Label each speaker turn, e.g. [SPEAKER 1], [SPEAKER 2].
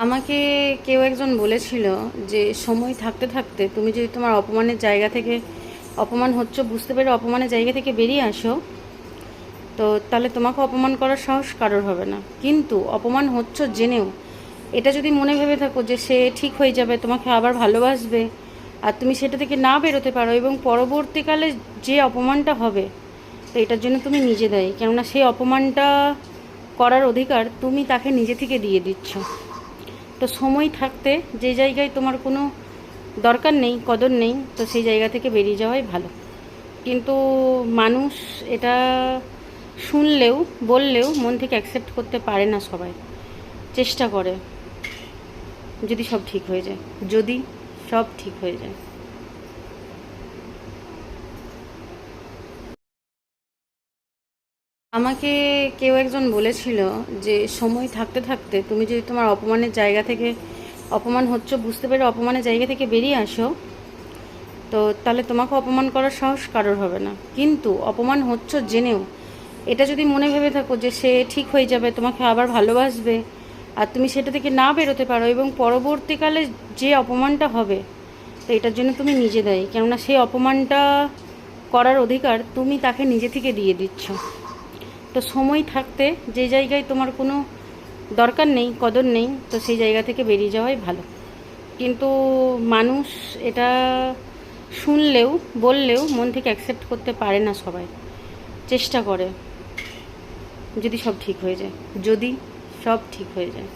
[SPEAKER 1] আমাকে কেউ একজন বলেছিল যে সময় থাকতে থাকতে তুমি যদি তোমার অপমানের জায়গা থেকে অপমান হচ্ছে বুঝতে পেরে অপমানের জায়গা থেকে বেরিয়ে আসো, তো তাহলে তোমাকে অপমান করার সাহস কারোর হবে না। কিন্তু অপমান হচ্ছ জেনেও এটা যদি মনে ভেবে থাকো যে সে ঠিক হয়ে যাবে, তোমাকে আবার ভালোবাসবে, আর তুমি সেটা থেকে না বেরোতে পারো এবং পরবর্তীকালে যে অপমানটা হবে, তো এটার জন্য তুমি নিজে দায়ী। কেননা সেই অপমানটা করার অধিকার তুমি তাকে নিজে থেকে দিয়ে দিচ্ছ। তো সময় থাকতে যে জায়গায় তোমার কোনো দরকার নেই, কদর নেই, তো সেই জায়গা থেকে বেরিয়ে যাওয়াই ভালো। কিন্তু মানুষ এটা শুনলেও বললেও মন থেকে অ্যাকসেপ্ট করতে পারে না সবাই। চেষ্টা করে যদি সব ঠিক হয়ে যায়, যদি সব ঠিক হয়ে যায়। আমাকে কেউ একজন বলেছিল যে সময় থাকতে থাকতে তুমি যদি তোমার অপমানের জায়গা থেকে অপমান হচ্ছ বুঝতে পেরে অপমানের জায়গা থেকে বেরিয়ে আসো, তো তাহলে তোমাকে অপমান করার সাহস কারোর হবে না। কিন্তু অপমান হচ্ছ জেনেও এটা যদি মনে ভেবে থাকো যে সে ঠিক হয়ে যাবে, তোমাকে আবার ভালোবাসবে, আর তুমি সেটা থেকে না বেরোতে পারো এবং পরবর্তীকালে যে অপমানটা হবে, তো এটার জন্য তুমি নিজে দায়ী। কেননা সেই অপমানটা করার অধিকার তুমি তাকে নিজে থেকে দিয়ে দিচ্ছ। তো সময় থাকতে যে জায়গায় তোমার কোনো দরকার নেই, কদর নেই, তো সেই জায়গা থেকে বেরিয়ে যাওয়াই ভালো। কিন্তু মানুষ এটা শুনলেও বললেও মন থেকে অ্যাকসেপ্ট করতে পারে না সবাই। চেষ্টা করে যদি সব ঠিক হয়ে যায়, যদি সব ঠিক হয়ে যায়।